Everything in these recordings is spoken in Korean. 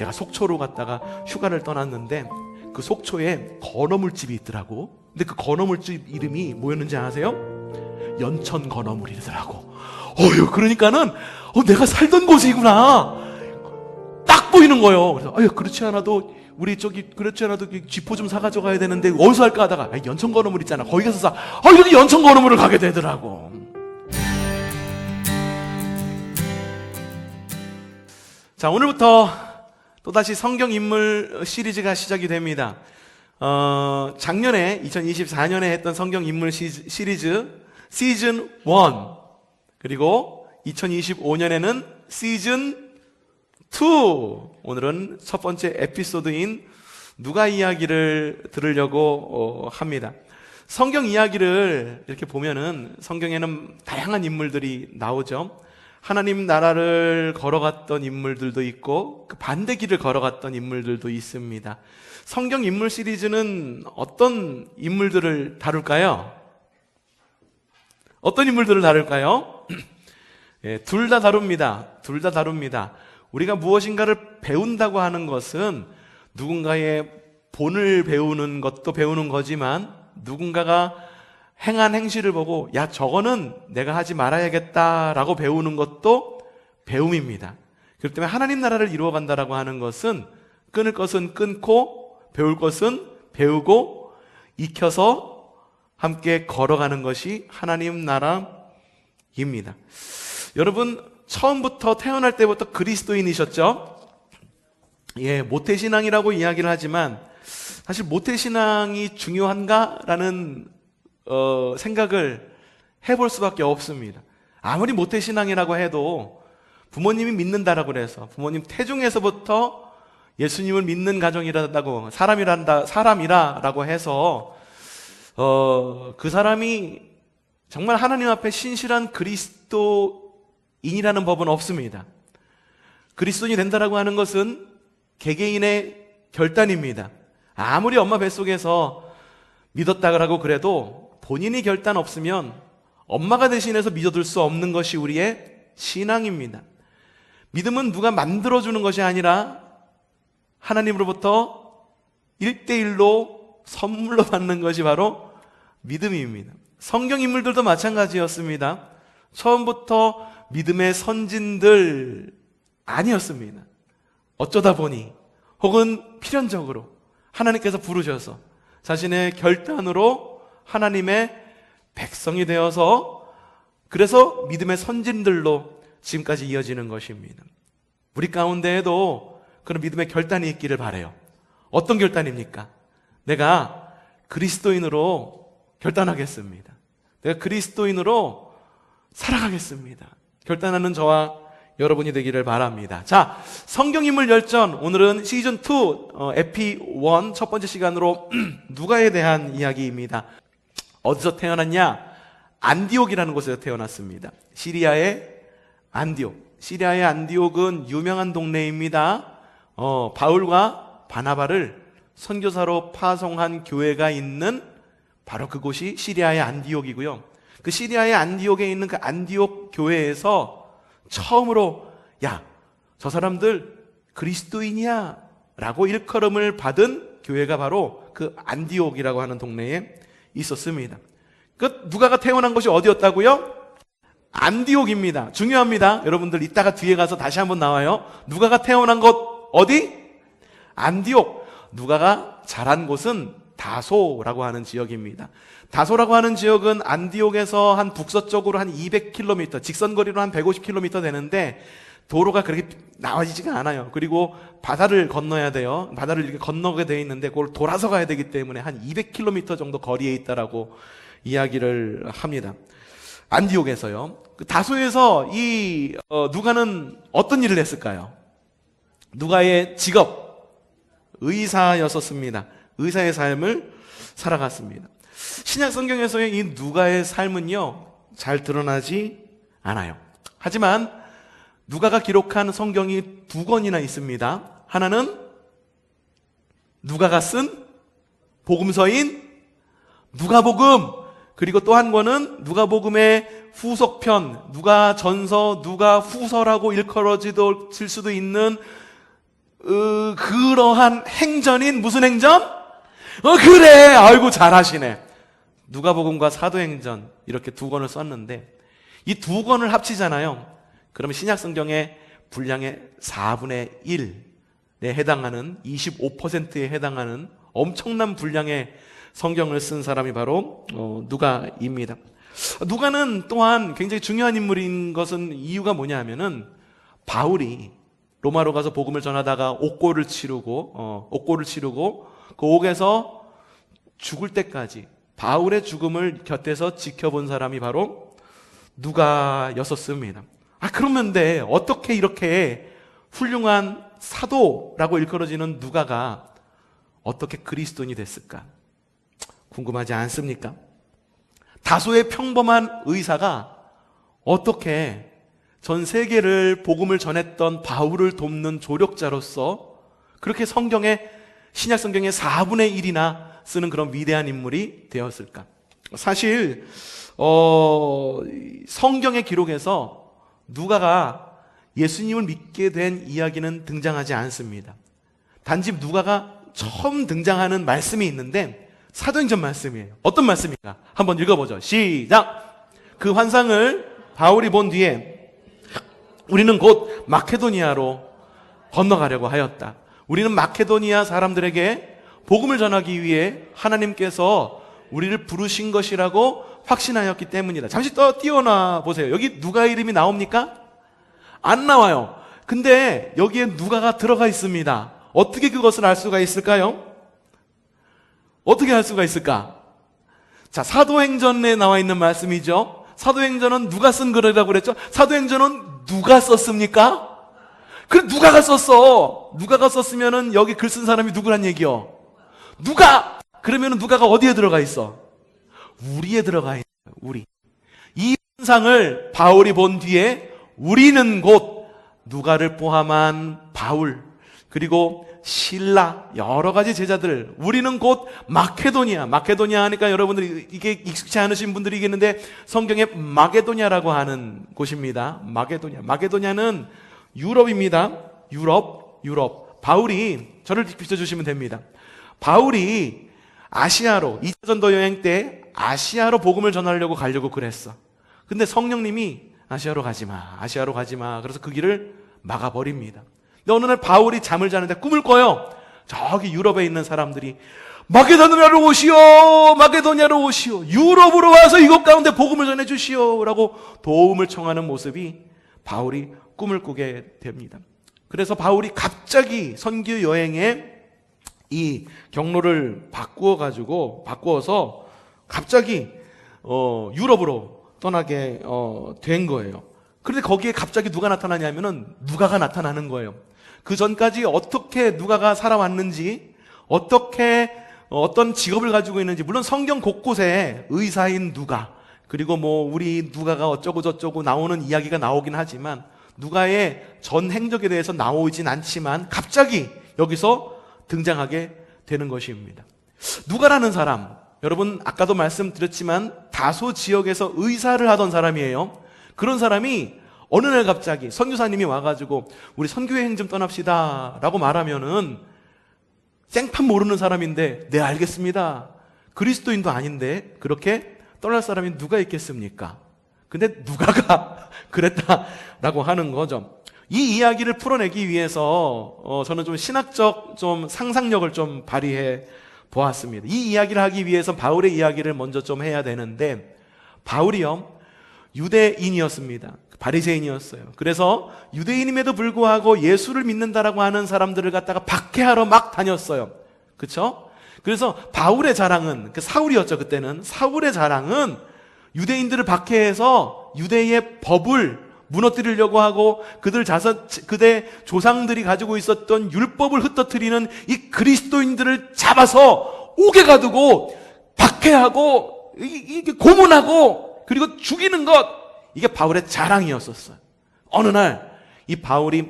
제가 속초로 갔다가 휴가를 떠났는데 그 속초에 건어물집이 있더라고. 근데 그 건어물집 이름이 뭐였는지 아세요? 연천 건어물이더라고. 그러니까는 내가 살던 곳이구나 딱 보이는 거예요. 그래서 그렇지 않아도 쥐포 좀 사가지고 가야 되는데 어디서 할까 하다가 연천 건어물 있잖아, 거기 가서 사. 이렇게 연천 건어물을 가게 되더라고. 자, 오늘부터 또다시 성경 인물 시리즈가 시작이 됩니다. 작년에 2024년에 했던 성경 인물 시리즈 시즌 1, 그리고 2025년에는 시즌 2. 오늘은 첫 번째 에피소드인 누가 이야기를 들으려고 합니다. 성경 이야기를 이렇게 보면은 성경에는 다양한 인물들이 나오죠. 하나님 나라를 걸어갔던 인물들도 있고 그 반대 길을 걸어갔던 인물들도 있습니다. 성경 인물 시리즈는 어떤 인물들을 다룰까요? 어떤 인물들을 다룰까요? 둘 다 다룹니다. 둘 다 다룹니다. 우리가 무엇인가를 배운다고 하는 것은 누군가의 본을 배우는 것도 배우는 거지만 누군가가 행한 행실을 보고 야, 저거는 내가 하지 말아야겠다라고 배우는 것도 배움입니다. 그렇기 때문에 하나님 나라를 이루어간다라고 하는 것은 끊을 것은 끊고 배울 것은 배우고 익혀서 함께 걸어가는 것이 하나님 나라입니다. 여러분, 처음부터 태어날 때부터 그리스도인이셨죠? 모태신앙이라고 이야기를 하지만 사실 모태신앙이 중요한가라는 생각을 해볼 수밖에 없습니다. 아무리 모태신앙이라고 해도 부모님이 믿는다라고 해서 부모님 태중에서부터 예수님을 믿는 가정이라고 사람이라고 해서 그 사람이 정말 하나님 앞에 신실한 그리스도인이라는 법은 없습니다. 그리스도인이 된다라고 하는 것은 개개인의 결단입니다. 아무리 엄마 뱃속에서 믿었다고 그래도 본인이 결단 없으면 엄마가 대신해서 믿어줄 수 없는 것이 우리의 신앙입니다. 믿음은 누가 만들어주는 것이 아니라 하나님으로부터 1대1로 선물로 받는 것이 바로 믿음입니다. 성경 인물들도 마찬가지였습니다. 처음부터 믿음의 선진들 아니었습니다. 어쩌다 보니 혹은 필연적으로 하나님께서 부르셔서 자신의 결단으로 하나님의 백성이 되어서 그래서 믿음의 선진들로 지금까지 이어지는 것입니다. 우리 가운데에도 그런 믿음의 결단이 있기를 바라요. 어떤 결단입니까? 내가 그리스도인으로 결단하겠습니다. 내가 그리스도인으로 살아가겠습니다. 결단하는 저와 여러분이 되기를 바랍니다. 자, 성경인물 열전, 오늘은 시즌2 에피 1 첫 번째 시간으로 누가에 대한 이야기입니다. 어디서 태어났냐? 안디옥이라는 곳에서 태어났습니다. 시리아의 안디옥. 시리아의 안디옥은 유명한 동네입니다. 바울과 바나바를 선교사로 파송한 교회가 있는 바로 그곳이 시리아의 안디옥이고요. 그 시리아의 안디옥에 있는 그 안디옥 교회에서 처음으로 야, 저 사람들 그리스도인이야 라고 일컬음을 받은 교회가 바로 그 안디옥이라고 하는 동네에 있었습니다. 그 누가가 태어난 곳이 어디였다고요? 안디옥입니다. 중요합니다. 여러분들 이따가 뒤에 가서 다시 한번 나와요. 누가가 태어난 곳 어디? 안디옥. 누가가 자란 곳은 다소라고 하는 지역입니다. 다소라고 하는 지역은 안디옥에서 한 북서쪽으로 한 200km, 직선거리로 한 150km 되는데 도로가 그렇게 나와지지가 않아요. 그리고 바다를 건너야 돼요. 바다를 이렇게 건너게 돼 있는데 그걸 돌아서 가야 되기 때문에 한 200km 정도 거리에 있다라고 이야기를 합니다. 안디옥에서요. 그 다소에서 이 누가는 어떤 일을 했을까요? 누가의 직업 의사였었습니다. 의사의 삶을 살아갔습니다. 신약 성경에서의 이 누가의 삶은요, 잘 드러나지 않아요. 하지만 누가가 기록한 성경이 2권이나 있습니다. 하나는 누가가 쓴 복음서인 누가복음, 그리고 또 한 권은 누가복음의 후속편, 누가전서, 누가후서라고 일컬어질 수도 있는 그러한 행전인 무슨 행전? 그래! 아이고, 잘하시네. 누가복음과 사도행전 이렇게 두 권을 썼는데 이 두 권을 합치잖아요. 그러면 신약성경의 분량의 4분의 1에 해당하는 25%에 해당하는 엄청난 분량의 성경을 쓴 사람이 바로 누가입니다. 누가는 또한 굉장히 중요한 인물인 것은 이유가 뭐냐 하면은 바울이 로마로 가서 복음을 전하다가 옥고를 치르고 그 옥에서 죽을 때까지 바울의 죽음을 곁에서 지켜본 사람이 바로 누가였었습니다. 그런데 어떻게 이렇게 훌륭한 사도라고 일컬어지는 누가가 어떻게 그리스도인이 됐을까? 궁금하지 않습니까? 다소의 평범한 의사가 어떻게 전 세계를 복음을 전했던 바울을 돕는 조력자로서 그렇게 신약 성경의 4분의 1이나 쓰는 그런 위대한 인물이 되었을까? 사실 성경의 기록에서 누가가 예수님을 믿게 된 이야기는 등장하지 않습니다. 단지 누가가 처음 등장하는 말씀이 있는데 사도행전 말씀이에요. 어떤 말씀인가? 한번 읽어보죠. 시작! 그 환상을 바울이 본 뒤에 우리는 곧 마케도니아로 건너가려고 하였다. 우리는 마케도니아 사람들에게 복음을 전하기 위해 하나님께서 우리를 부르신 것이라고 확신하였기 때문이다. 잠시 더 띄워놔 보세요. 여기 누가 이름이 나옵니까? 안 나와요. 근데 여기에 누가가 들어가 있습니다. 어떻게 그것을 알 수가 있을까요? 어떻게 알 수가 있을까? 자, 사도행전에 나와 있는 말씀이죠. 사도행전은 누가 쓴 글이라고 그랬죠? 사도행전은 누가 썼습니까? 그래, 누가가 썼어. 누가가 썼으면은 여기 글 쓴 사람이 누구란 얘기요? 누가! 그러면은 누가가 어디에 들어가 있어? 우리에 들어가 있는 거예요. 우리. 이 환상을 바울이 본 뒤에 우리는 곧 누가를 포함한 바울 그리고 실라 여러 가지 제자들 우리는 곧 마케도니아 하니까 여러분들이 이게 익숙치 않으신 분들이 있겠는데 성경에 마게도냐라고 하는 곳입니다. 마게도냐는 유럽입니다. 유럽. 바울이 저를 비춰주시면 됩니다. 바울이 아시아로 2차 전도 여행 때 아시아로 복음을 전하려고 가려고 그랬어. 근데 성령님이 아시아로 가지 마. 그래서 그 길을 막아버립니다. 근데 어느 날 바울이 잠을 자는데 꿈을 꿔요. 저기 유럽에 있는 사람들이 마게도냐로 오시오. 유럽으로 와서 이곳 가운데 복음을 전해주시오. 라고 도움을 청하는 모습이 바울이 꿈을 꾸게 됩니다. 그래서 바울이 갑자기 선교 여행에 이 경로를 바꾸어서 갑자기 유럽으로 떠나게 된 거예요. 그런데 거기에 갑자기 누가 나타나냐면은 누가가 나타나는 거예요. 그 전까지 어떻게 누가가 살아왔는지, 어떻게 어떤 직업을 가지고 있는지, 물론 성경 곳곳에 의사인 누가, 그리고 우리 누가가 어쩌고 저쩌고 나오는 이야기가 나오긴 하지만 누가의 전 행적에 대해서 나오진 않지만 갑자기 여기서 등장하게 되는 것입니다. 누가라는 사람, 여러분 아까도 말씀드렸지만 다소 지역에서 의사를 하던 사람이에요. 그런 사람이 어느 날 갑자기 선교사님이 와가지고 우리 선교여행 좀 떠납시다 라고 말하면은 생판 모르는 사람인데 네 알겠습니다. 그리스도인도 아닌데 그렇게 떠날 사람이 누가 있겠습니까? 근데 누가가 그랬다라고 하는 거죠. 이 이야기를 풀어내기 위해서 저는 좀 신학적 좀 상상력을 좀 발휘해 보았습니다. 이 이야기를 하기 위해서 바울의 이야기를 먼저 좀 해야 되는데 바울이요 유대인이었습니다. 바리새인이었어요. 그래서 유대인임에도 불구하고 예수를 믿는다라고 하는 사람들을 갖다가 박해하러 막 다녔어요. 그렇죠? 그래서 바울의 자랑은 사울이었죠. 그때는 사울의 자랑은 유대인들을 박해해서 유대의 법을 무너뜨리려고 하고 그대 조상들이 가지고 있었던 율법을 흩어뜨리는 이 그리스도인들을 잡아서 옥에 가두고 박해하고 이게 고문하고 그리고 죽이는 것, 이게 바울의 자랑이었었어요. 어느 날 이 바울이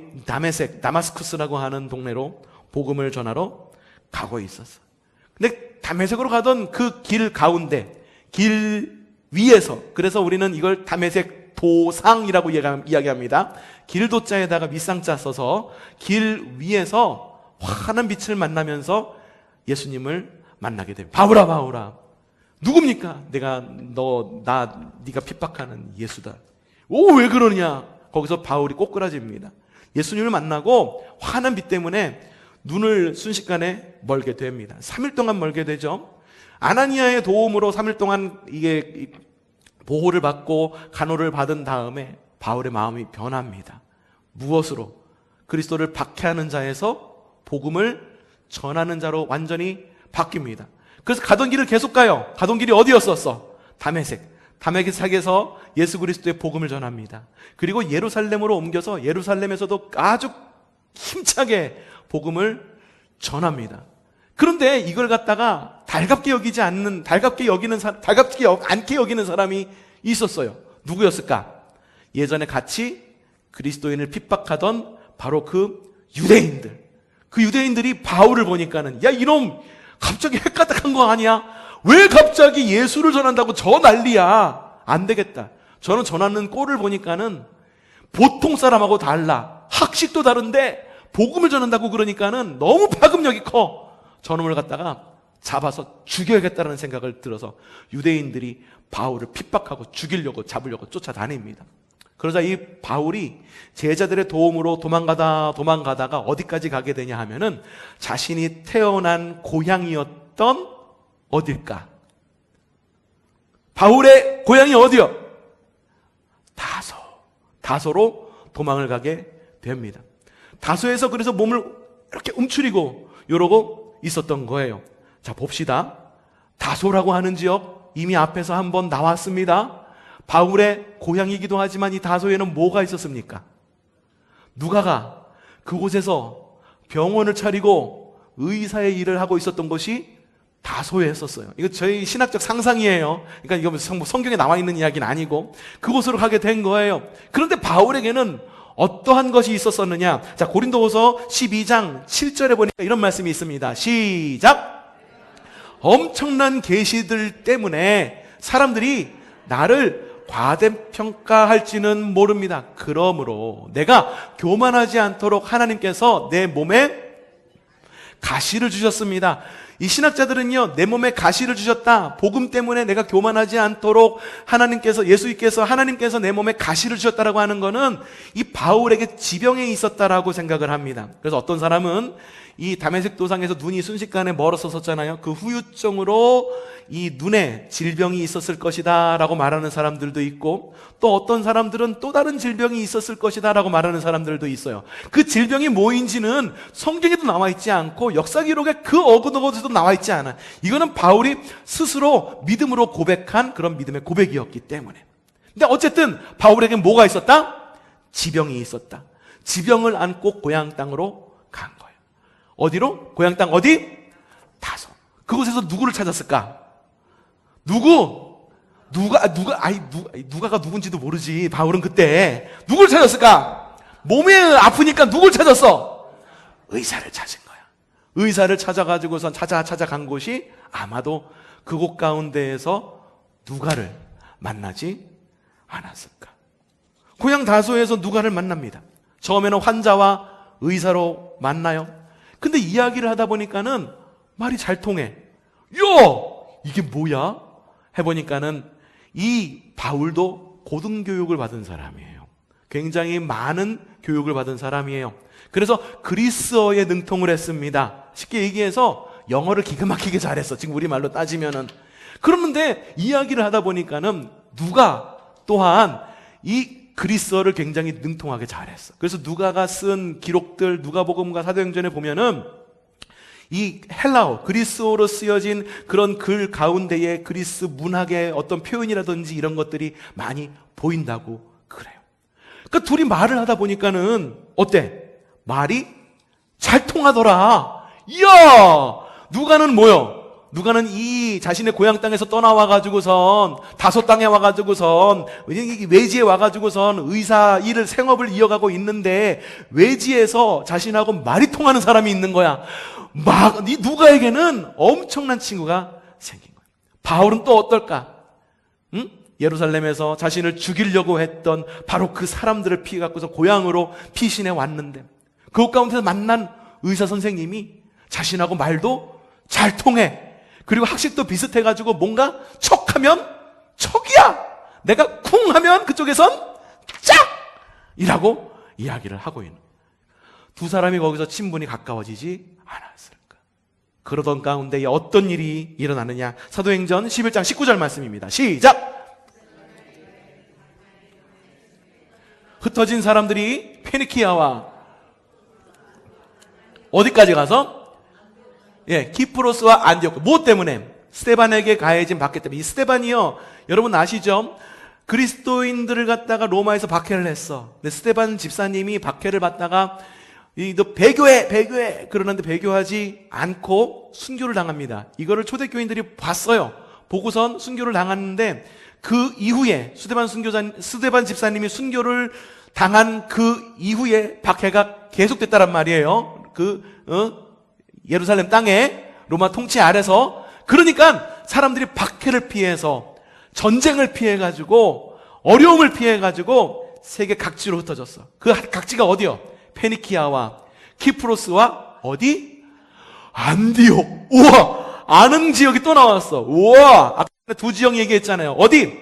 다마스쿠스라고 하는 동네로 복음을 전하러 가고 있었어요. 근데 다메섹으로 가던 그 길 가운데, 길 위에서, 그래서 우리는 이걸 다메섹 도상이라고 이야기합니다. 길도자에다가 밑상자 써서 길 위에서 환한 빛을 만나면서 예수님을 만나게 됩니다. 바울아, 바울아, 누굽니까? 네가 핍박하는 예수다. 오, 왜 그러냐? 거기서 바울이 꼬꾸라집니다. 예수님을 만나고 환한 빛 때문에 눈을 순식간에 멀게 됩니다. 3일 동안 멀게 되죠. 아나니아의 도움으로 3일 동안 이게 보호를 받고 간호를 받은 다음에 바울의 마음이 변합니다. 무엇으로? 그리스도를 박해하는 자에서 복음을 전하는 자로 완전히 바뀝니다. 그래서 가던 길을 계속 가요. 가던 길이 어디였었어? 다메섹에서 예수 그리스도의 복음을 전합니다. 그리고 예루살렘으로 옮겨서 예루살렘에서도 아주 힘차게 복음을 전합니다. 그런데 이걸 갖다가 달갑게 않게 여기는 사람이 있었어요. 누구였을까? 예전에 같이 그리스도인을 핍박하던 바로 그 유대인들이 바울을 보니까는, 야, 이놈 갑자기 헷가닥한 거 아니야? 왜 갑자기 예수를 전한다고 저 난리야? 안 되겠다. 저는 전하는 꼴을 보니까는 보통 사람하고 달라. 학식도 다른데 복음을 전한다고 그러니까는 너무 파급력이 커. 저놈을 갖다가 잡아서 죽여야겠다는 생각을 들어서 유대인들이 바울을 핍박하고 잡으려고 쫓아다닙니다. 그러자 이 바울이 제자들의 도움으로 도망가다가 어디까지 가게 되냐 하면은 자신이 태어난 고향이었던 어딜까? 바울의 고향이 어디요? 다소로 도망을 가게 됩니다. 다소에서 그래서 몸을 이렇게 움츠리고 이러고 있었던 거예요. 자, 봅시다. 다소라고 하는 지역 이미 앞에서 한번 나왔습니다. 바울의 고향이기도 하지만 이 다소에는 뭐가 있었습니까? 누가가 그곳에서 병원을 차리고 의사의 일을 하고 있었던 것이 다소에 했었어요. 이거 저희 신학적 상상이에요. 그러니까 이거 성경에 나와 있는 이야기는 아니고 그곳으로 가게 된 거예요. 그런데 바울에게는 어떠한 것이 있었었느냐? 자, 고린도후서 12장 7절에 보니까 이런 말씀이 있습니다. 시작! 엄청난 계시들 때문에 사람들이 나를 과대평가할지는 모릅니다. 그러므로 내가 교만하지 않도록 하나님께서 내 몸에 가시를 주셨습니다. 이 신학자들은요, 내 몸에 가시를 주셨다. 복음 때문에 내가 교만하지 않도록 하나님께서 내 몸에 가시를 주셨다라고 하는 거는 이 바울에게 지병이 있었다라고 생각을 합니다. 그래서 어떤 사람은 이 다메섹 도상에서 눈이 순식간에 멀었었잖아요. 그 후유증으로 이 눈에 질병이 있었을 것이다 라고 말하는 사람들도 있고, 또 어떤 사람들은 또 다른 질병이 있었을 것이다 라고 말하는 사람들도 있어요. 그 질병이 뭐인지는 성경에도 나와 있지 않고 역사 기록에 그 어긋어긋에도 나와 있지 않아. 이거는 바울이 스스로 믿음으로 고백한 그런 믿음의 고백이었기 때문에. 근데 어쨌든 바울에게 뭐가 있었다? 지병이 있었다. 지병을 안고 고향 땅으로 간 거예요. 어디로? 고향 땅 어디? 다소. 그곳에서 누구를 찾았을까? 누가가 누군지도 모르지. 바울은 그때 누굴 찾았을까? 몸이 아프니까 누굴 찾았어? 의사를 찾은 거야. 의사를 찾아가지고선 찾아간 곳이 아마도 그곳 가운데에서 누가를 만나지 않았을까? 고향 다소에서 누가를 만납니다. 처음에는 환자와 의사로 만나요. 근데 이야기를 하다 보니까는 말이 잘 통해. 이게 뭐야? 해보니까는 이 바울도 고등교육을 받은 사람이에요. 굉장히 많은 교육을 받은 사람이에요. 그래서 그리스어에 능통을 했습니다. 쉽게 얘기해서 영어를 기가 막히게 잘했어. 지금 우리말로 따지면은. 그러는데 이야기를 하다 보니까는 누가 또한 이 그리스어를 굉장히 능통하게 잘했어. 그래서 누가가 쓴 기록들, 누가복음과 사도행전에 보면은 이 헬라어, 그리스어로 쓰여진 그런 글 가운데에 그리스 문학의 어떤 표현이라든지 이런 것들이 많이 보인다고 그래요. 그러니까 둘이 말을 하다 보니까는 어때? 말이 잘 통하더라. 이야! 누가는 뭐요? 누가는 이 자신의 고향 땅에서 떠나와가지고선 다소 땅에 와가지고선 외지에 와가지고선 의사 일을 생업을 이어가고 있는데 외지에서 자신하고 말이 통하는 사람이 있는 거야. 이 누가에게는 엄청난 친구가 생긴 거야. 바울은 또 어떨까? 예루살렘에서 자신을 죽이려고 했던 바로 그 사람들을 피해 갖고서 고향으로 피신해 왔는데 그곳 가운데서 만난 의사 선생님이 자신하고 말도 잘 통해. 그리고 학식도 비슷해가지고 뭔가 척하면 척이야. 내가 쿵 하면 그쪽에선 짝! 이라고 이야기를 하고 있는. 두 사람이 거기서 친분이 가까워지지 않았을까. 그러던 가운데 어떤 일이 일어나느냐. 사도행전 11장 19절 말씀입니다. 시작! 흩어진 사람들이 페니키아와 어디까지 가서? 키프로스와 안디옥. 무엇 때문에? 스데반에게 가해진 박해 때문에. 이 스데반이요, 여러분 아시죠? 그리스도인들을 갖다가 로마에서 박해를 했어. 근데 스데반 집사님이 박해를 받다가 너 배교해 그러는데 배교하지 않고 순교를 당합니다. 이거를 초대교인들이 봤어요. 보고선 순교를 당했는데 그 이후에 스데반 집사님이 순교를 당한 그 이후에 박해가 계속됐다란 말이에요. 예루살렘 땅에 로마 통치 아래서. 그러니까 사람들이 박해를 피해서, 전쟁을 피해가지고, 어려움을 피해가지고 세계 각지로 흩어졌어. 그 각지가 어디요? 페니키아와 키프로스와 어디? 안디옥. 우와! 아는 지역이 또 나왔어. 우와! 아까 두 지역 얘기했잖아요. 어디?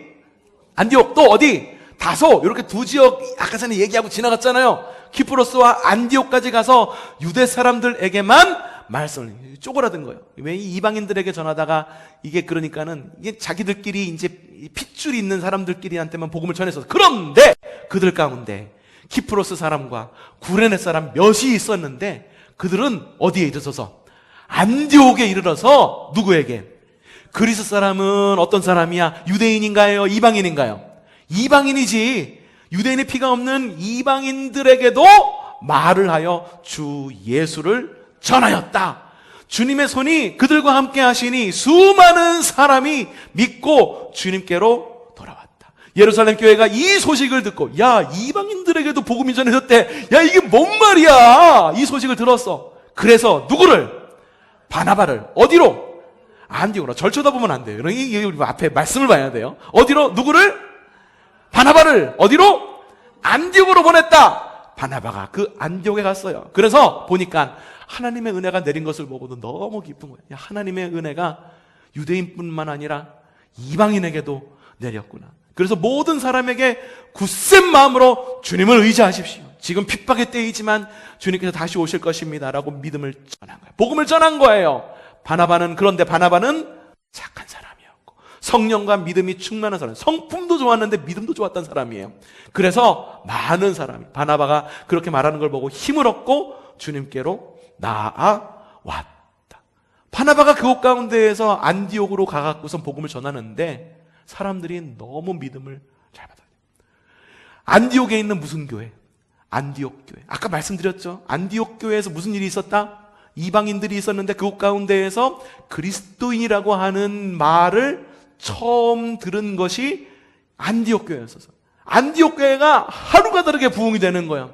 안디옥. 또 어디? 다소. 이렇게 두 지역 아까 전에 얘기하고 지나갔잖아요. 키프로스와 안디옥까지 가서 유대 사람들에게만 말씀을 쪼그라든 거예요. 왜 이 이방인들에게 전하다가 이게 그러니까는 이게 자기들끼리 이제 핏줄이 있는 사람들끼리한테만 복음을 전했어. 그런데 그들 가운데 키프로스 사람과 구레네 사람 몇이 있었는데 그들은 어디에 이르러서? 안디옥에 이르러서 누구에게? 그리스 사람은 어떤 사람이야? 유대인인가요? 이방인인가요? 이방인이지. 유대인의 피가 없는 이방인들에게도 말을 하여 주 예수를 전하였다. 주님의 손이 그들과 함께 하시니 수많은 사람이 믿고 주님께로 돌아왔다. 예루살렘 교회가 이 소식을 듣고, 야, 이방인들에게도 복음이 전해졌대. 야, 이게 뭔 말이야? 이 소식을 들었어. 그래서 누구를? 바나바를 어디로? 안디옥으로. 절 쳐다보면 안 돼요. 우리 앞에 말씀을 봐야 돼요. 어디로? 누구를? 바나바를 어디로? 안디옥으로 보냈다. 바나바가 그 안디옥에 갔어요. 그래서 보니까 하나님의 은혜가 내린 것을 보고도 너무 기쁜 거예요. 하나님의 은혜가 유대인뿐만 아니라 이방인에게도 내렸구나. 그래서 모든 사람에게 굳센 마음으로 주님을 의지하십시오. 지금 핍박의 때이지만 주님께서 다시 오실 것입니다 라고 믿음을 전한 거예요. 복음을 전한 거예요. 그런데 바나바는 착한 사람이었고 성령과 믿음이 충만한 사람, 성품도 좋았는데 믿음도 좋았던 사람이에요. 그래서 많은 사람이 바나바가 그렇게 말하는 걸 보고 힘을 얻고 주님께로 나아왔다. 바나바가 그곳 가운데에서 안디옥으로 가갖고선 복음을 전하는데 사람들이 너무 믿음을 잘 받아요. 안디옥에 있는 무슨 교회? 안디옥 교회. 아까 말씀드렸죠. 안디옥 교회에서 무슨 일이 있었다? 이방인들이 있었는데 그곳 가운데에서 그리스도인이라고 하는 말을 처음 들은 것이 안디옥 교회였어서 안디옥 교회가 하루가 다르게 부흥이 되는 거야.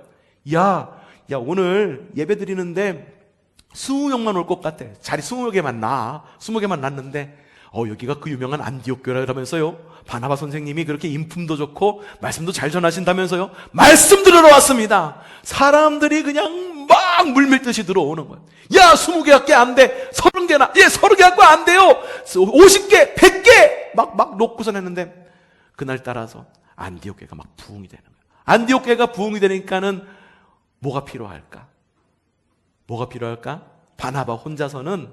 야, 오늘 예배 드리는데 20명만 올 것 같아. 자리 20개만 나. 20개만 났는데 여기가 그 유명한 안디옥 교회라면서요. 바나바 선생님이 그렇게 인품도 좋고 말씀도 잘 전하신다면서요. 말씀 들으러 왔습니다. 사람들이 그냥 막 물밀듯이 들어오는 거예요. 야, 20개밖에 안 돼. 30개나. 30개 갖고 안 돼요. 50개, 100개 막 놓고선 했는데 그날 따라서 안디옥 교회가 막 부흥이 되는 거예요. 안디옥 교회가 부흥이 되니까는 뭐가 필요할까? 바나바 혼자서는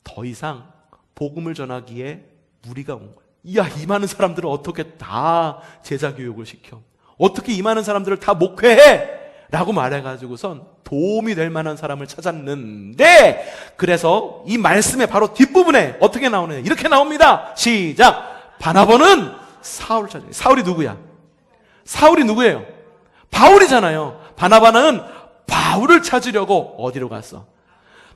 더 이상 복음을 전하기에 무리가 온 거예요. 야, 이 많은 사람들을 어떻게 다 제자 교육을 시켜? 어떻게 이 많은 사람들을 다 목회해? 라고 말해가지고선 도움이 될 만한 사람을 찾았는데, 그래서 이 말씀의 바로 뒷부분에 어떻게 나오느냐? 이렇게 나옵니다. 시작! 바나바는 사울을 찾아요. 사울이 누구야? 사울이 누구예요? 바울이잖아요. 바나바는 바울을 찾으려고 어디로 갔어?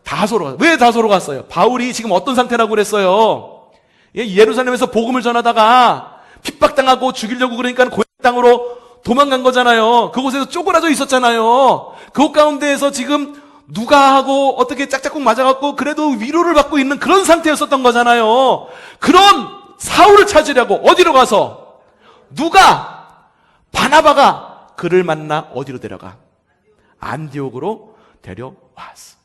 다소로 갔어요. 왜 다소로 갔어요? 바울이 지금 어떤 상태라고 그랬어요? 예루살렘에서 복음을 전하다가 핍박당하고 죽이려고 그러니까 고향 땅으로 도망간 거잖아요. 그곳에서 쪼그라져 있었잖아요. 그곳 가운데에서 지금 누가 하고 어떻게 짝짝꿍 맞아갖고 그래도 위로를 받고 있는 그런 상태였었던 거잖아요. 그런 사울을 찾으려고 어디로 가서 바나바가 그를 만나 어디로 데려가? 안디옥으로 데려왔어.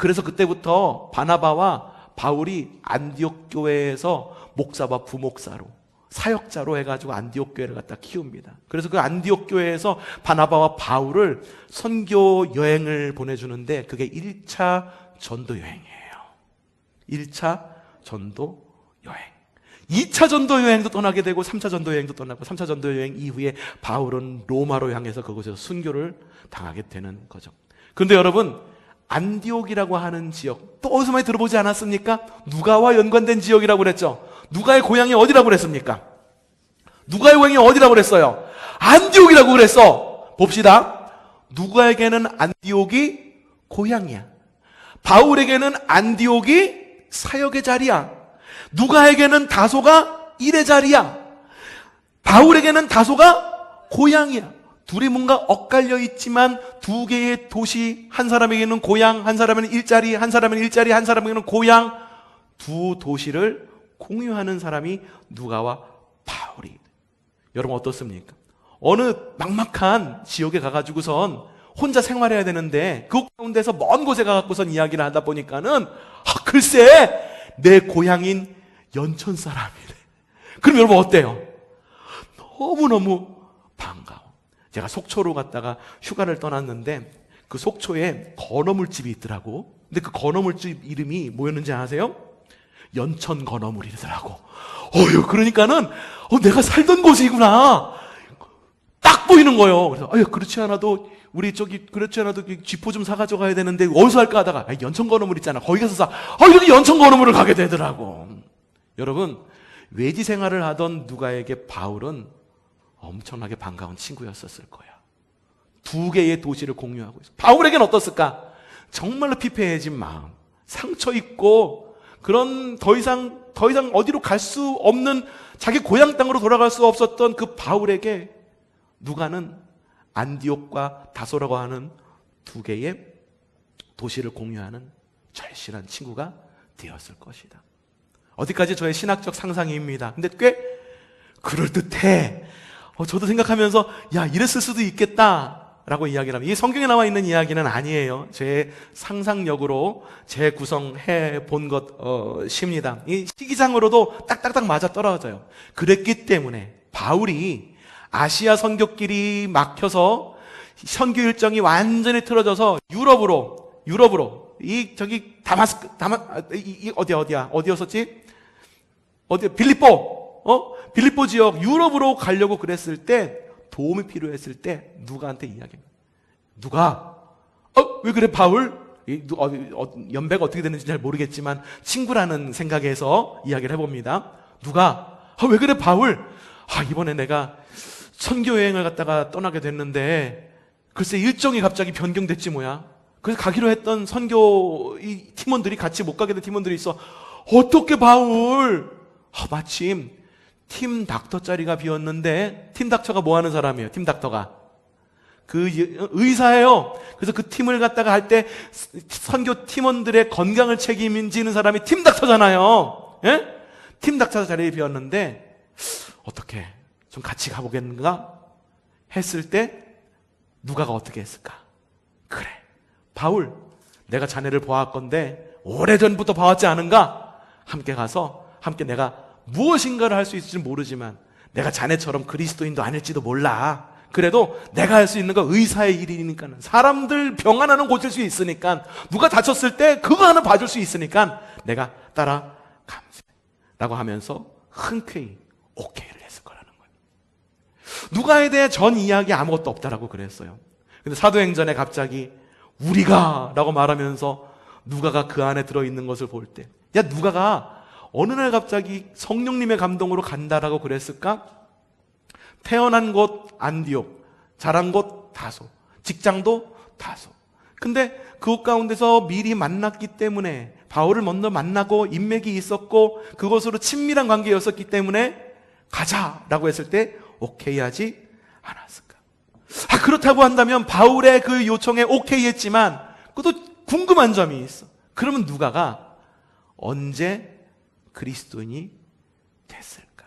그래서 그때부터 바나바와 바울이 안디옥 교회에서 목사와 부목사로 사역자로 해가지고 안디옥 교회를 갖다 키웁니다. 그래서 그 안디옥 교회에서 바나바와 바울을 선교 여행을 보내주는데 그게 1차 전도 여행이에요. 1차 전도 여행. 2차 전도 여행도 떠나게 되고 3차 전도 여행도 떠나고 3차 전도 여행 이후에 바울은 로마로 향해서 그곳에서 순교를 당하게 되는 거죠. 그런데 여러분, 안디옥이라고 하는 지역 또 어디서 많이 들어보지 않았습니까? 누가와 연관된 지역이라고 그랬죠. 누가의 고향이 어디라고 그랬습니까? 누가의 고향이 어디라고 그랬어요? 안디옥이라고 그랬어. 봅시다. 누가에게는 안디옥이 고향이야. 바울에게는 안디옥이 사역의 자리야. 누가에게는 다소가 일의 자리야. 바울에게는 다소가 고향이야. 둘이 뭔가 엇갈려 있지만 두 개의 도시, 한 사람에게는 고향, 한 사람에게는 일자리, 한 사람에게는 일자리, 한 사람에게는 고향, 두 도시를 공유하는 사람이 누가와 바울이. 여러분 어떻습니까? 어느 막막한 지역에 가가지고선 혼자 생활해야 되는데 그 가운데서 먼 곳에 가갖고선 이야기를 하다 보니까는 글쎄 내 고향인 연천 사람이래. 그럼 여러분 어때요? 너무너무 반가워. 제가 속초로 갔다가 휴가를 떠났는데 그 속초에 건어물집이 있더라고. 근데 그 건어물집 이름이 뭐였는지 아세요? 연천 건어물이더라고. 그러니까는 내가 살던 곳이구나 딱 보이는 거예요. 그래서 그렇지 않아도 우리 그렇지 않아도 쥐포 좀 사가지고 가야 되는데 어디서 할까 하다가 연천 건어물 있잖아. 거기 가서 사. 이렇게 연천 건어물을 가게 되더라고. 여러분, 외지 생활을 하던 누가에게 바울은 엄청나게 반가운 친구였었을 거야. 두 개의 도시를 공유하고 있어. 바울에겐 어떻을까? 정말로 피폐해진 마음, 상처 입고 그런 더 이상 어디로 갈 수 없는 자기 고향 땅으로 돌아갈 수 없었던 그 바울에게 누가는 안디옥과 다소라고 하는 두 개의 도시를 공유하는 절실한 친구가 되었을 것이다. 어디까지 저의 신학적 상상입니다. 근데 꽤 그럴듯해. 저도 생각하면서 이랬을 수도 있겠다라고 이야기를 합니다. 이게 성경에 나와 있는 이야기는 아니에요. 제 상상력으로 재구성해 본 것입니다. 이 시기상으로도 딱딱딱 맞아 떨어져요. 그랬기 때문에 바울이 아시아 선교길이 막혀서 선교 일정이 완전히 틀어져서 유럽으로 어디였었지? 빌립보 지역 유럽으로 가려고 그랬을 때 도움이 필요했을 때 누가한테 이야기합니다. 누가 왜 그래 바울? 연배가 어떻게 되는지 잘 모르겠지만 친구라는 생각에서 이야기를 해봅니다. 누가 왜 그래 바울? 이번에 내가 선교 여행을 갔다가 떠나게 됐는데 글쎄 일정이 갑자기 변경됐지 뭐야. 그래서 가기로 했던 선교 팀원들이 같이 못 가게 된 팀원들이 있어. 어떻게 바울? 마침 팀 닥터 자리가 비었는데 팀 닥터가 뭐 하는 사람이에요? 팀 닥터가 그 의사예요. 그래서 그 팀을 갖다가 할 때 선교 팀원들의 건강을 책임지는 사람이 팀 닥터잖아요. 예? 팀 닥터 자리에 비었는데 어떻게 좀 같이 가보겠는가 했을 때 누가가 어떻게 했을까? 그래 바울 내가 자네를 보았건데 오래전부터 봐왔지 않은가? 함께 가서 함께 내가 무엇인가를 할 수 있을지는 모르지만 내가 자네처럼 그리스도인도 아닐지도 몰라. 그래도 내가 할 수 있는 거 의사의 일이니까 사람들 병 하나는 고칠 수 있으니까 누가 다쳤을 때 그거 하나 봐줄 수 있으니까 내가 따라감세 라고 하면서 흔쾌히 오케이를 했을 거라는 거예요. 누가에 대해 전 이야기 아무것도 없다라고 그랬어요. 근데 사도행전에 갑자기 우리가 라고 말하면서 누가가 그 안에 들어있는 것을 볼 때 누가가 어느 날 갑자기 성령님의 감동으로 간다라고 그랬을까? 태어난 곳 안디옥, 자란 곳 다소, 직장도 다소. 근데 그곳 가운데서 미리 만났기 때문에 바울을 먼저 만나고 인맥이 있었고 그것으로 친밀한 관계였었기 때문에 가자라고 했을 때 오케이 하지 않았을까? 그렇다고 한다면 바울의 그 요청에 오케이 했지만 그것도 궁금한 점이 있어. 그러면 누가가 언제 그리스도인이 됐을까?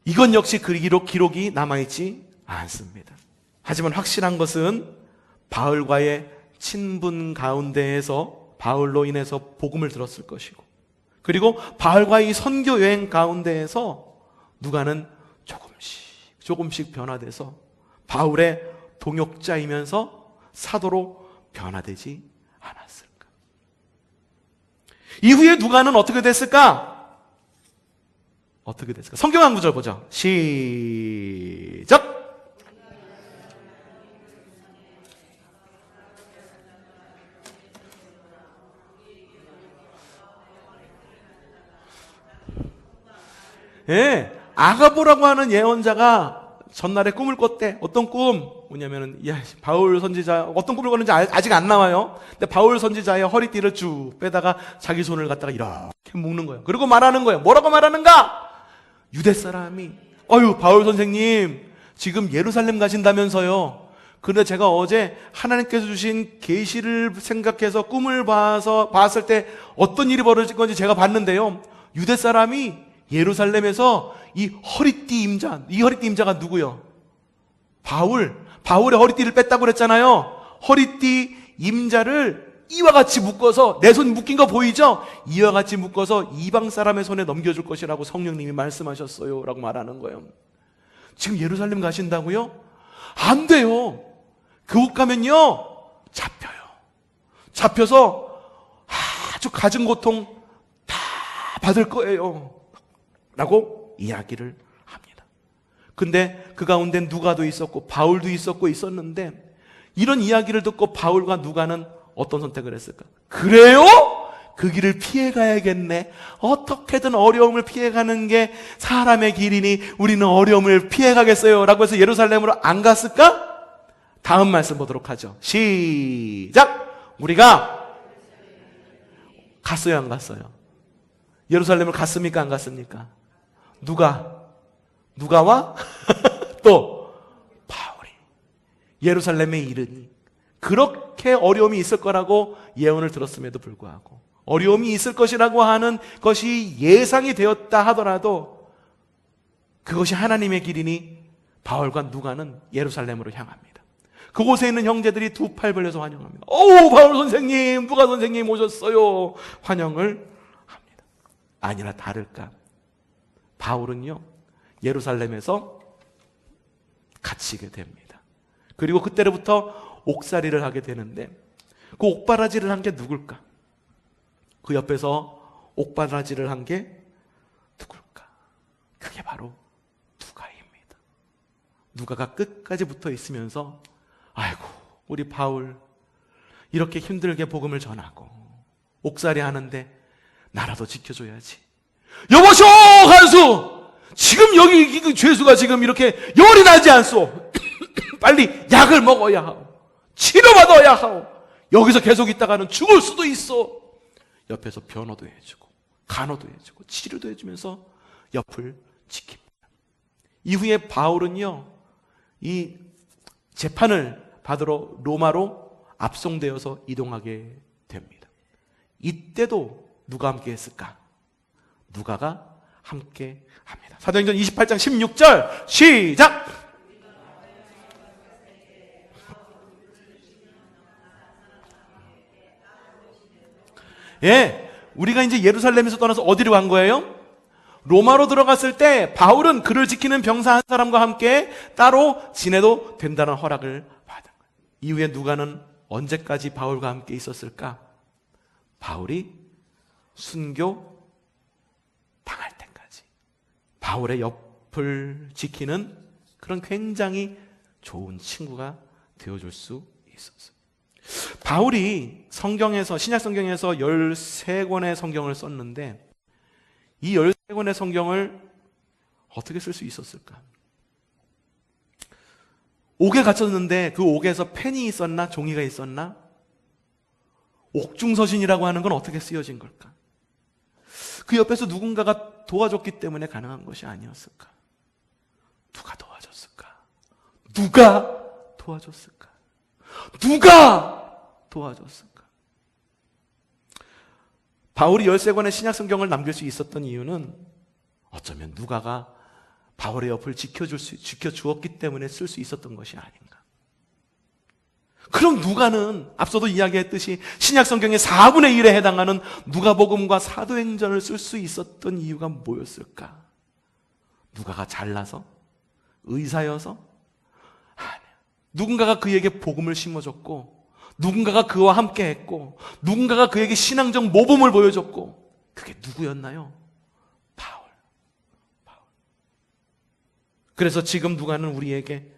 이건 역시 그 기록이 남아있지 않습니다. 하지만 확실한 것은 바울과의 친분 가운데에서 바울로 인해서 복음을 들었을 것이고, 그리고 바울과의 선교 여행 가운데에서 누가는 조금씩 변화돼서 바울의 동역자이면서 사도로 변화되지 않았을까? 이후에 누가는 어떻게 됐을까? 성경 한 구절 보죠. 시작! 예, 아가보라고 하는 예언자가 전날에 꿈을 꿨대. 어떤 꿈? 뭐냐면은, 바울 선지자, 어떤 꿈을 꿨는지 아직 안 나와요. 근데 바울 선지자의 허리띠를 쭉 빼다가 자기 손을 갖다가 이렇게 묶는 거예요. 그리고 말하는 거예요. 뭐라고 말하는가? 유대 사람이, 바울 선생님, 지금 예루살렘 가신다면서요. 그런데 제가 어제 하나님께서 주신 계시를 생각해서 꿈을 봤을 때 어떤 일이 벌어질 건지 제가 봤는데요. 유대 사람이 예루살렘에서 이 허리띠 임자가 누구요? 바울의 허리띠를 뺐다고 그랬잖아요. 허리띠 임자를 이와 같이 묶어서, 내 손 묶인 거 보이죠? 이와 같이 묶어서 이방 사람의 손에 넘겨줄 것이라고 성령님이 말씀하셨어요 라고 말하는 거예요. 지금 예루살렘 가신다고요? 안 돼요. 그곳 가면요 잡혀서 아주 갖은 고통 다 받을 거예요 라고 이야기를 합니다. 근데 그 가운데 누가도 있었고 바울도 있었는데, 이런 이야기를 듣고 바울과 누가는 어떤 선택을 했을까? 그래요? 그 길을 피해 가야겠네. 어떻게든 어려움을 피해가는 게 사람의 길이니 우리는 어려움을 피해 가겠어요 라고 해서 예루살렘으로 안 갔을까? 다음 말씀 보도록 하죠. 시작! 우리가 갔어요 안 갔어요? 예루살렘을 갔습니까 안 갔습니까? 누가와 또 바울이 예루살렘에 이르니, 그렇게 어려움이 있을 거라고 예언을 들었음에도 불구하고, 어려움이 있을 것이라고 하는 것이 예상이 되었다 하더라도 그것이 하나님의 길이니 바울과 누가는 예루살렘으로 향합니다. 그곳에 있는 형제들이 두 팔 벌려서 환영합니다. 바울 선생님, 누가 선생님 오셨어요. 환영을 합니다. 아니나 다를까, 바울은요 예루살렘에서 갇히게 됩니다. 그리고 그때로부터 옥살이를 하게 되는데, 그 옥바라지를 한 게 누굴까? 그 옆에서 옥바라지를 한 게 누굴까? 그게 바로 누가입니다. 누가가 끝까지 붙어 있으면서, 아이고 우리 바울 이렇게 힘들게 복음을 전하고 옥살이 하는데 나라도 지켜줘야지. 여보쇼 간수, 지금 여기 그 죄수가 지금 이렇게 열이 나지 않소. 빨리 약을 먹어야 하오. 치료받아야 하오. 여기서 계속 있다가는 죽을 수도 있어. 옆에서 변호도 해주고 간호도 해주고 치료도 해주면서 옆을 지킵니다. 이후에 바울은요 이 재판을 받으러 로마로 압송되어서 이동하게 됩니다. 이때도 누가 함께 했을까? 누가가 함께 합니다. 사도행전 28장 16절 시작! 예, 우리가 이제 예루살렘에서 떠나서 어디로 간 거예요? 로마로 들어갔을 때 바울은 그를 지키는 병사 한 사람과 함께 따로 지내도 된다는 허락을 받은 거예요. 이후에 누가는 언제까지 바울과 함께 있었을까? 바울이 순교 당할 때까지 바울의 옆을 지키는 그런 굉장히 좋은 친구가 되어줄 수 있었어요. 바울이 성경에서, 신약 성경에서 13권의 성경을 썼는데, 이 13권의 성경을 어떻게 쓸 수 있었을까? 옥에 갇혔는데 그 옥에서 펜이 있었나? 종이가 있었나? 옥중서신이라고 하는 건 어떻게 쓰여진 걸까? 그 옆에서 누군가가 도와줬기 때문에 가능한 것이 아니었을까? 누가 도와줬을까? 누가 도와줬을까? 누가 도와줬을까? 바울이 13권의 신약 성경을 남길 수 있었던 이유는 어쩌면 누가가 바울의 옆을 지켜주었기 때문에 쓸 수 있었던 것이 아닌가. 그럼 누가는 앞서도 이야기했듯이 신약 성경의 4분의 1에 해당하는 누가복음과 사도행전을 쓸 수 있었던 이유가 뭐였을까? 누가가 잘나서? 의사여서? 아니야. 누군가가 그에게 복음을 심어줬고, 누군가가 그와 함께 했고, 누군가가 그에게 신앙적 모범을 보여줬고, 그게 누구였나요? 바울. 그래서 지금 누가는 우리에게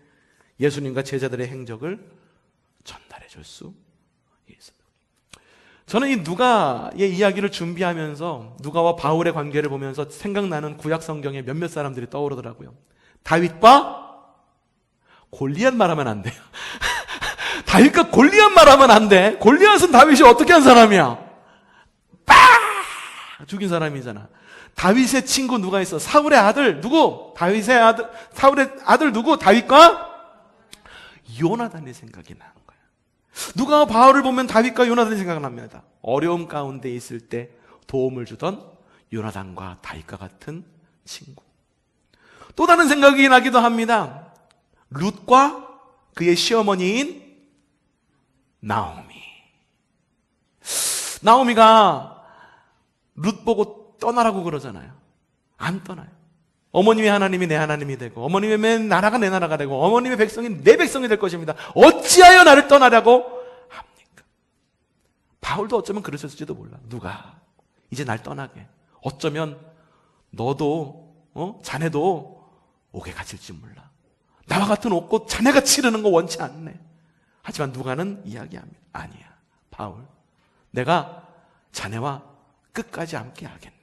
예수님과 제자들의 행적을 전달해 줄 수 있어요. 저는 이 누가의 이야기를 준비하면서 누가와 바울의 관계를 보면서 생각나는 구약 성경의 몇몇 사람들이 떠오르더라고요. 다윗과 골리앗 말하면 안 돼요. 다윗과 골리앗 말하면 안 돼. 골리앗은 다윗이 어떻게 한 사람이야? 빡! 죽인 사람이잖아. 다윗의 친구 누가 있어? 사울의 아들 누구? 사울의 아들 누구? 다윗과 요나단이 생각이 나는 거야. 누가 바울을 보면 다윗과 요나단이 생각납니다. 어려움 가운데 있을 때 도움을 주던 요나단과 다윗과 같은 친구. 또 다른 생각이 나기도 합니다. 룻과 그의 시어머니인 나오미가 룻 보고 떠나라고 그러잖아요. 안 떠나요. 어머님의 하나님이 내 하나님이 되고, 어머님의 나라가 내 나라가 되고, 어머님의 백성이 내 백성이 될 것입니다. 어찌하여 나를 떠나려고 합니까? 바울도 어쩌면 그러셨을지도 몰라. 누가 이제 날 떠나게. 어쩌면 너도 자네도 옥에 갇힐지 몰라. 나와 같은 옥고 자네가 치르는 거 원치 않네. 하지만 누가는 이야기합니다. 아니야, 바울, 내가 자네와 끝까지 함께 하겠네.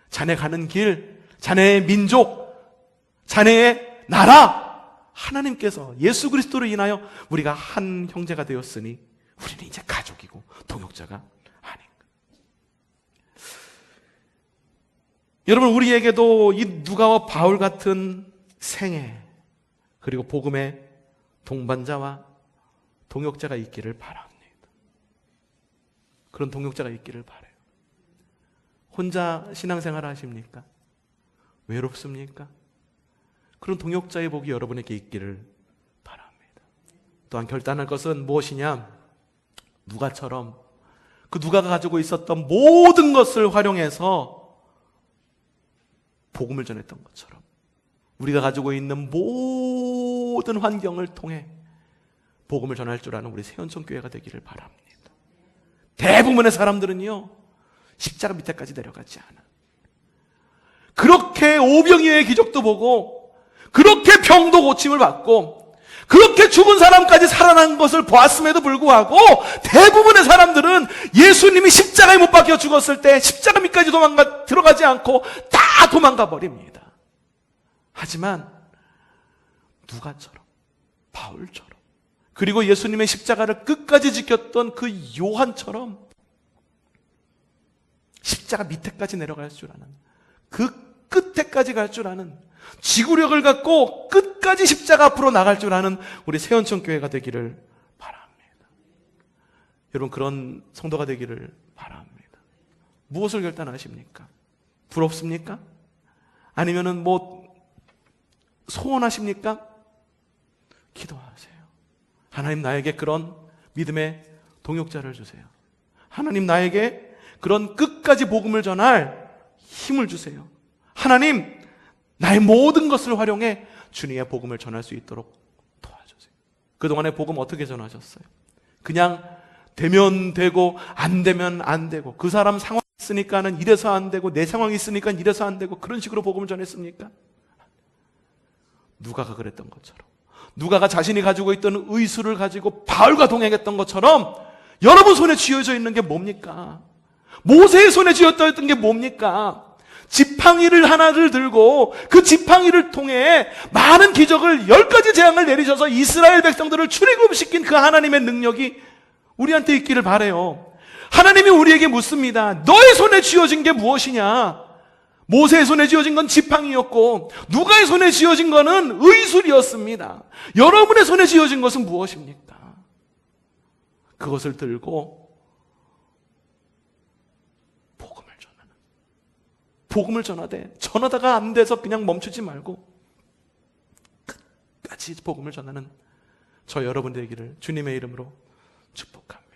자네 가는 길, 자네의 민족, 자네의 나라, 하나님께서 예수 그리스도로 인하여 우리가 한 형제가 되었으니 우리는 이제 가족이고 동역자가 아닌가. 여러분, 우리에게도 이 누가와 바울 같은 생애, 그리고 복음의 동반자와 동역자가 있기를 바랍니다. 그런 동역자가 있기를 바라요. 혼자 신앙생활 하십니까? 외롭습니까? 그런 동역자의 복이 여러분에게 있기를 바랍니다. 또한 결단할 것은 무엇이냐? 누가처럼 그 누가가 가지고 있었던 모든 것을 활용해서 복음을 전했던 것처럼 우리가 가지고 있는 모든 환경을 통해 복음을 전할 줄 아는 우리 세원천 교회가 되기를 바랍니다. 대부분의 사람들은요, 십자가 밑에까지 내려가지 않아. 그렇게 오병이어의 기적도 보고, 그렇게 병도 고침을 받고, 그렇게 죽은 사람까지 살아난 것을 보았음에도 불구하고 대부분의 사람들은 예수님이 십자가에 못 박혀 죽었을 때 십자가 밑까지 들어가지 않고 다 도망가 버립니다. 하지만 누가처럼, 바울처럼, 그리고 예수님의 십자가를 끝까지 지켰던 그 요한처럼 십자가 밑에까지 내려갈 줄 아는, 그 끝에까지 갈 줄 아는, 지구력을 갖고 끝까지 십자가 앞으로 나갈 줄 아는 우리 세원천 교회가 되기를 바랍니다. 여러분, 그런 성도가 되기를 바랍니다. 무엇을 결단하십니까? 부럽습니까? 아니면은 소원하십니까? 기도하세요. 하나님, 나에게 그런 믿음의 동역자를 주세요. 하나님, 나에게 그런 끝까지 복음을 전할 힘을 주세요. 하나님, 나의 모든 것을 활용해 주님의 복음을 전할 수 있도록 도와주세요. 그동안에 복음 어떻게 전하셨어요? 그냥 되면 되고 안 되면 안 되고, 그 사람 상황이 있으니까는 이래서 안 되고, 내 상황이 있으니까 이래서 안 되고, 그런 식으로 복음을 전했습니까? 누가가 그랬던 것처럼, 누가가 자신이 가지고 있던 의술을 가지고 바울과 동행했던 것처럼 여러분 손에 쥐어져 있는 게 뭡니까? 모세의 손에 쥐어져 있던 게 뭡니까? 지팡이를 하나를 들고 그 지팡이를 통해 많은 기적을 10가지 재앙을 내리셔서 이스라엘 백성들을 출애굽시킨 그 하나님의 능력이 우리한테 있기를 바라요. 하나님이 우리에게 묻습니다. 너의 손에 쥐어진 게 무엇이냐? 모세의 손에 쥐어진 건 지팡이였고, 누가의 손에 쥐어진 거는 의술이었습니다. 여러분의 손에 쥐어진 것은 무엇입니까? 그것을 들고 복음을 전하되, 전하다가 안 돼서 그냥 멈추지 말고 끝까지 복음을 전하는 저 여러분 되기를 주님의 이름으로 축복합니다.